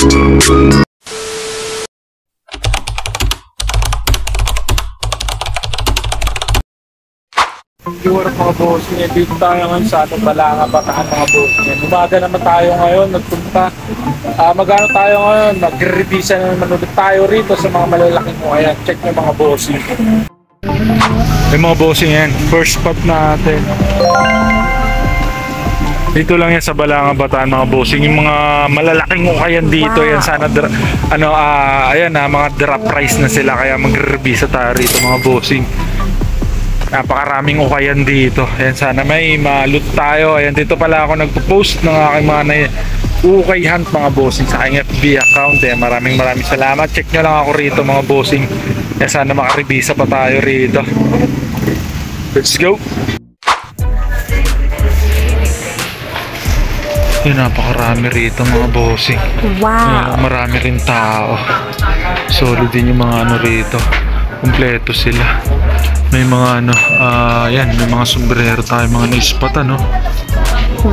Siguro mga bossing, dito tayo ngayon sa Balanga, Bataan mga bossing. Umaga naman tayo ngayon, nagpunta. Magano tayo ngayon, mag-revisa naman ulit tayo rito sa mga malalaking mo. Ayan, check nyo mga bossing. Yung mga bossing yan, first spot natin. Dito lang yan sa Balanga, Bataan mga bossing. Yung mga malalaking ukayan dito, yan sana ayan mga drop price na sila, kaya mag-revisa tayo rito mga bossing. Napakaraming ukayan dito. Ayan, sana may malut tayo. Ayan, dito pala ako nagpo-post ng aking mga ukay hunt mga bossing sa aking FB account. Ayan, maraming salamat. Check nyo lang ako rito mga bossing. Ayan, sana makaribisa pa tayo rito. Let's go! Ayan, napakarami rito mga bossing. Wow! Ayan, marami rin tao. Solid din yung mga ano rito. Kompleto sila. May mga yan, may mga sombrero tayo, mga na-spot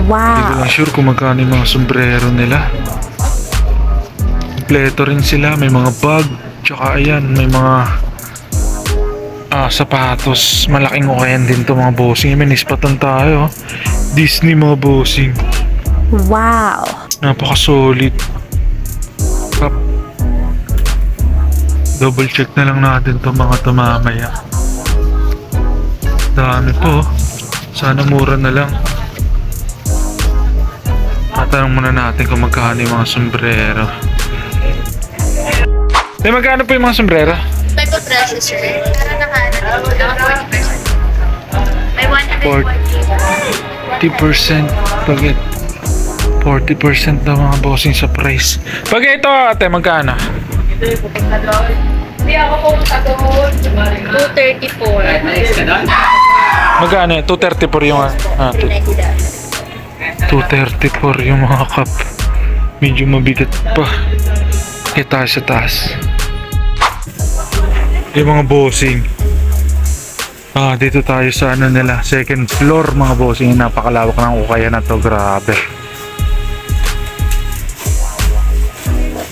Wow! Hindi ko lang sure kung magkano yung mga sombrero nila. Kompleto rin sila, may mga bag, tsaka ayan, may mga sapatos. Malaking ukayan din to mga bossing. May na-spotan tayo. Disney mga bossing. Wow! Napaka-solid. Double check na lang natin to mga mamaya. Dami po. Sana mura na lang. Tatanong muna natin kung magkano yung mga sombrero. Magkano po yung mga sombrero? Type of dresses, sir. Pero naka 40%. May 140%. Pag 40% daw mga bossing sa price. Pag ito ate, magkano? Hindi ako po sa tuhod. 234. Magkano? 234 yung 234 yung mga cup. Medyo mabigat pa. Kita sa taas. Yung mga bossing. Dito tayo sa nila, second floor mga bossing. Napakalawak ng ukayan na to. Grabe.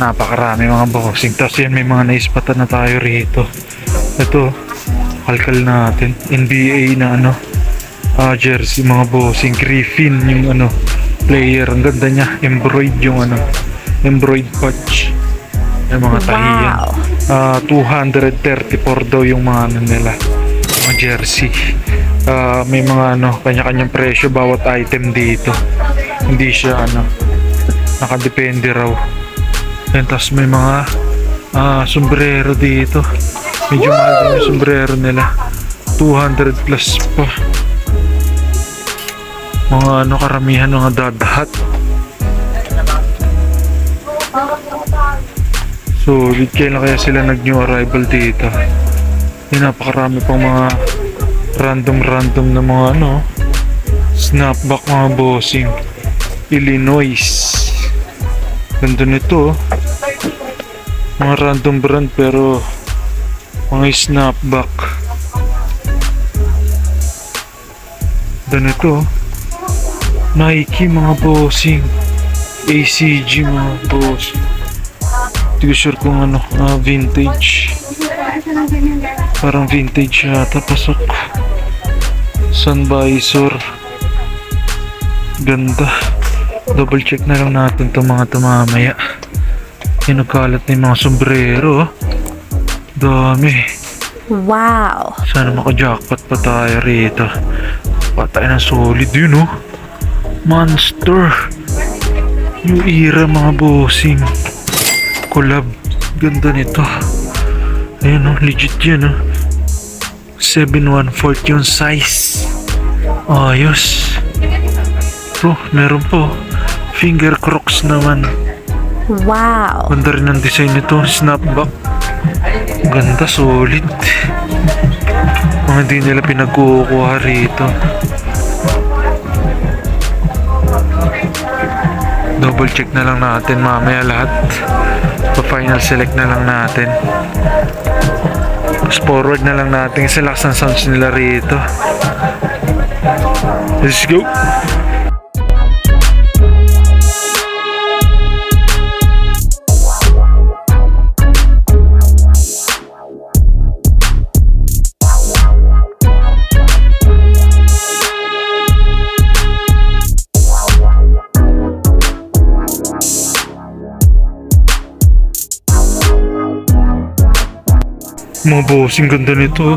Napakarami mga bossing. Tapos yan, may mga naispatan na tayo rito. Ito, kalkal natin. NBA na jersey mga bossing. Griffin yung player. Ang ganda niya. Embroid yung embroid patch. Yung mga tahiyan. 234 daw yung mga nila. Mga jersey. May mga kanya-kanyang presyo bawat item dito. Hindi siya nakadepende raw. And tapos may mga sombrero dito. Medyo mahal din yung sombrero nila. 200 plus pa. Mga karamihan mga dadahat. So, kailan kaya sila nag-new arrival dito? Napakarami pang mga random na mga snapback mga bossing. Illinois. Ganda nito. Mga random brand pero mga snapback. Ganda nito. Nike mga bossing. ACG mga bossing. Hindi ko sure kung vintage. Parang vintage yata pasok. Sunvisor. Ganda. Double check na lang natin itong mga mamaya. Nagkalat na yung mga sombrero. Dami. Wow! Sana maka-jackpot pa tayo rito. Patay na solid yun Monster. New era mga bossing. Collab. Ganda nito. Ayan legit yan 7/1/4 yung size. Ayos. Meron po. Finger crocs naman. Wow! Ganda rin ang design nito. Snapback. Ganda, solid. Mga hindi nila pinagkukuha rito. Double check na lang natin mamaya lahat. Pa-final select na lang natin. Tapos forward na lang natin kasi lakas ng sounds nila rito. Let's go! Mga bossing, ganda nito.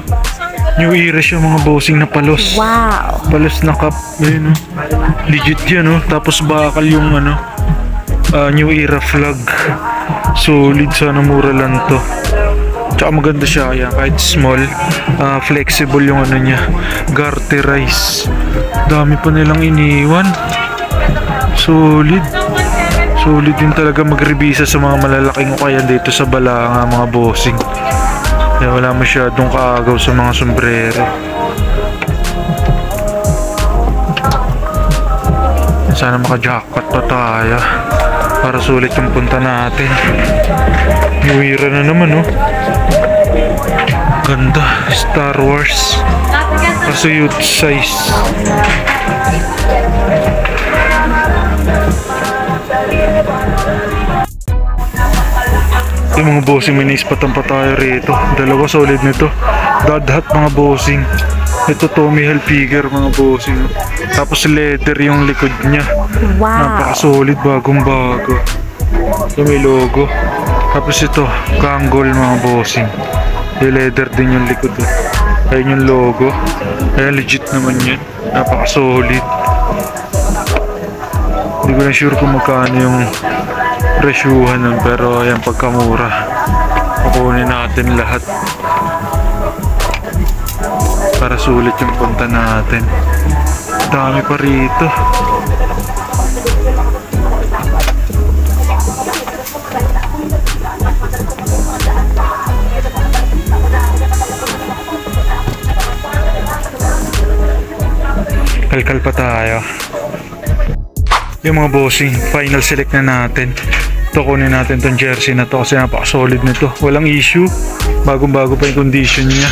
New era siya mga bossing na palos. Wow. Palos na cup. Ayun, oh. Legit yan, oh. Tapos bakal yung ano, new era flag. Solid, sana mura lang to. Tsaka maganda siya, yan. Kahit small, flexible yung ano niya. Garterize. Dami pa nilang iniwan. Solid. Solid din talaga magrebisa sa mga malalaking ukayan dito sa Balanga mga bossing. Kaya wala masyadong kaagaw sa mga sombrero. Sana maka-jackpot pa tayo para sulit yung punta natin. Nuwira na naman, oh. Ganda. Star Wars. Kaso youth size. Yung mga bossing, may naispatan pa tayo rito. Dalawa solid nito. Dadhat mga bossing. Ito Tommy Hilfiger mga bossing. Tapos leather yung likod niya. Wow. Napaka-solid, bagong bago. Ito may logo. Tapos ito, Kangol mga bossing. Yung leather din yung likod. Ayun yung logo. Kaya legit naman yun. Napaka-solid. Hindi ko na sure kung magkano yung presyuhan nun, pero ayan, pagkamura kukunin natin lahat para sulit yung punta natin. Dami pa rito. Kalkal pa tayo. Yung mga bossing, final select na natin. Ito, kunin natin tong jersey na to kasi napaka-solid nito. Walang issue. Bagong-bago pa yung condition niya.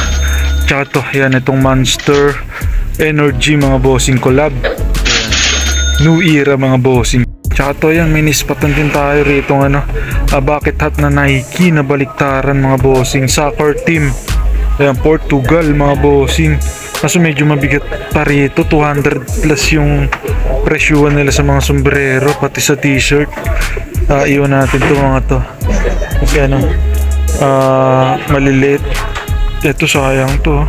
Tsaka to, yan, itong Monster Energy mga bossing collab. Ayan. New era mga bossing. Tsaka to, yan, may nispatan din tayo rito ano, bucket hat na Nike na baliktaran mga bossing. Soccer team. Ayan, Portugal mga bossing. Kaso medyo mabigat pa rito. 200 plus yung presyuhan nila sa mga sombrero, pati sa t-shirt. Iwan natin to mga to. Kasi ano, maliliit. Ito sayang to.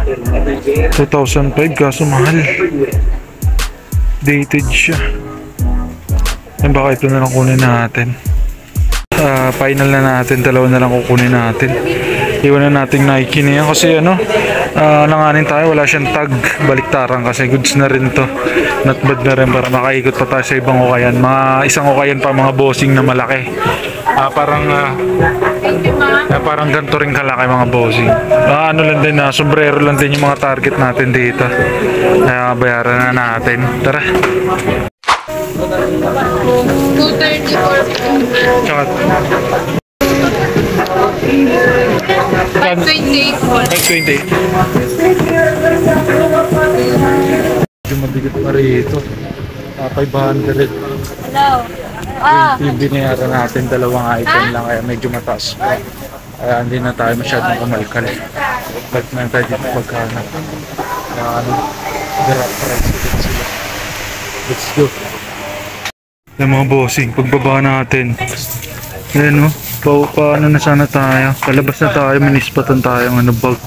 2005 kaso mahal. Dated siya. Yan, baka ito na lang kunin natin. Final na natin. Dalawa na lang kukunin natin. Iwan na natin Nike na yan kasi ano, langanin tayo, wala siyang tag, baliktaran kasi goods na rin to, not bad na rin para makaikot pa tayo sa ibang ukayan, mga isang ukayan pa mga bossing na malaki. Parang ganito rin kalaki mga bossing. Ano lang din, sombrero lang din yung mga target natin dito, kaya bayaran na natin. Tara. 234. Tsaka 528. 528. Medyo mabigat pa rito. 500. Hello. Yung binayaran natin, dalawang item lang, kaya medyo mataas pa. Kaya hindi na tayo masyadong kumalkal. Balik na tayo dito pagkana. Drop price ulit sila. Let's go. Yung mga bossing, pagbaba natin. Ayan, oh. Paano na sana tayo? Palabas na tayo, manispatan tayo ng ano, bag.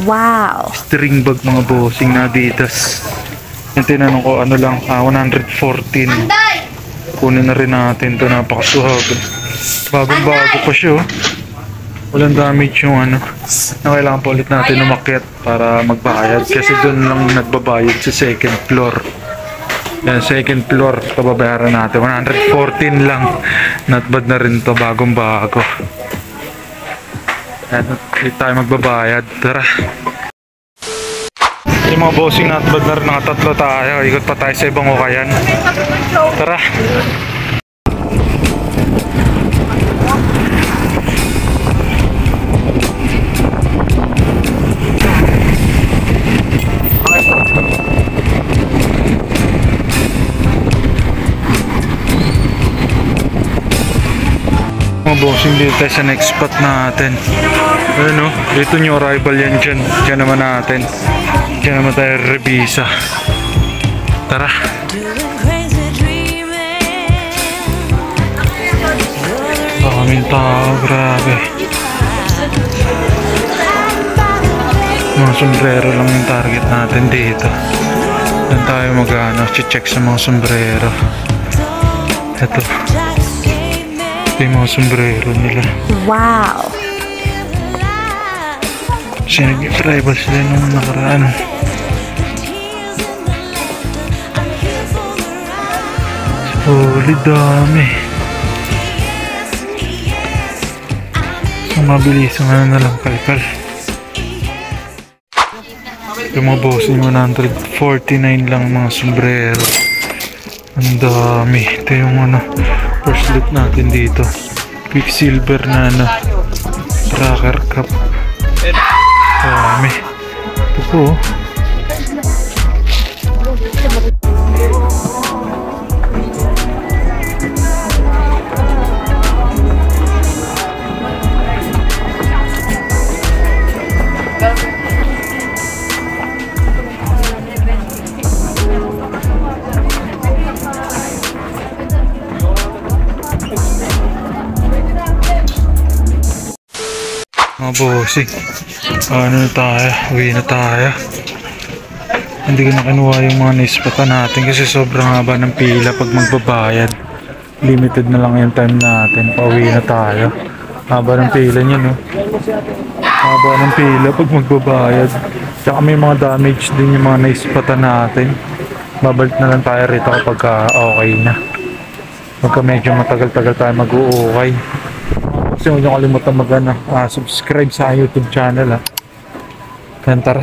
Wow. String bag mga bossing na Adidas. Yung tinanong ko, ano lang, 114. Kunin na rin natin ito, napakasuhag. Bagong bago pa siya, oh. Walang damage yung ano. Na kailangan pa ulit natin umakyat para magbayad. Kasi doon lang nagbabayad sa second floor. Yan, second floor, ito babayaran natin 114 lang. Not bad na rin to, bagong bago. Yan, hindi tayo magbabayad. Tara. Yung mga bossing, not bad na rin, nakatatlo tayo. Ikot pa tayo sa ibang ukayan. Tara. Mga bossing, dito tayo sa next spot natin. Ano, dito yung arrival yan dyan. Dyan naman natin. Dyan naman tayo rebisa. Tara. Kaming tao, grabe. Mga sombrero lang yung target natin dito. Doon tayo check sa mga sombrero. Ito yung mga sombrero nila. Wow. Kasi nag-tribal sila nung nakaraan. Holy dami. So mabilis ang na lang kalkal. Yung mga bossing 149 lang mga sombrero. Ang dami. Ito yung first look natin dito. Quicksilver na tracker cup. Dami. Ito po. Mga bossing, ano na tayo, uwi na tayo. Hindi ko na kinuha yung mga naispatan natin kasi sobrang haba ng pila pag magbabayad. Limited na lang yung time natin, pauwi na tayo. Haba ng pila niya, no? Haba ng pila pag magbabayad. Tsaka may mga damage din yung mga naispatan natin. Babalik na lang tayo rito kapag okay na. Pagka medyo matagal-tagal tayo mag-uukay. Kasi huwag niyo kalimutan subscribe sa YouTube channel. Tara.